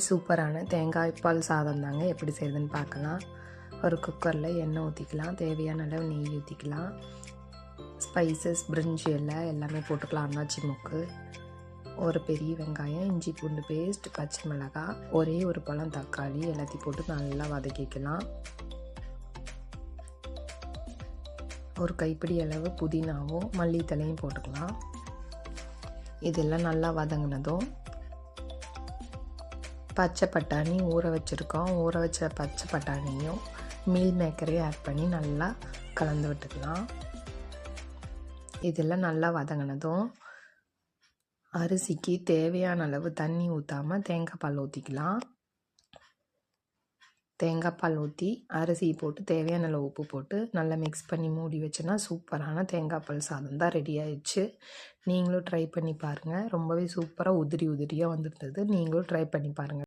சூப்பரான தேங்காய் பால் சாதம் தாங்க எப்படி செய்யுதுன்னு பார்க்கலாம். ஒரு குக்கரில் எண்ணெய் ஊற்றிக்கலாம், தேவையான அளவு நெய் ஊற்றிக்கலாம், ஸ்பைசஸ் பிரிஞ்சி எல்லாமே போட்டுக்கலாம். அன்னாச்சி மூக்கு, ஒரு பெரிய வெங்காயம், இஞ்சி பூண்டு பேஸ்ட், பச்சை மிளகாய், ஒரே ஒரு பழம் தக்காளி எல்லாத்தையும் போட்டு நல்லா வதக்கிக்கலாம். ஒரு கைப்பிடி அளவு புதினாவும் மல்லித்தலையும் போட்டுக்கலாம். இதெல்லாம் நல்லா வதங்கினதும் பச்சை பட்டாணி ஊற வச்சுருக்கோம். ஊற வச்ச பச்சை பட்டாணியும் மீல் மேக்கரையும் ஆட் பண்ணி நல்லா கலந்து விட்டுக்கலாம். இதெல்லாம் நல்லா வதங்கினதும் அரிசிக்கு தேவையான அளவு தண்ணி ஊற்றாமல் தேங்காய் பால் ஊற்றிக்கலாம். தேங்காய் பால் ஊற்றி அரிசி போட்டு தேவையான அளவு உப்பு போட்டு நல்லா மிக்ஸ் பண்ணி மூடி வச்சோன்னா சூப்பரான தேங்காய் பால் சாதம் தான் ரெடி ஆயிடுச்சு. நீங்களும் ட்ரை பண்ணி பாருங்கள். ரொம்பவே சூப்பராக உதிரியாக வந்துருந்தது. நீங்களும் ட்ரை பண்ணி பாருங்கள்.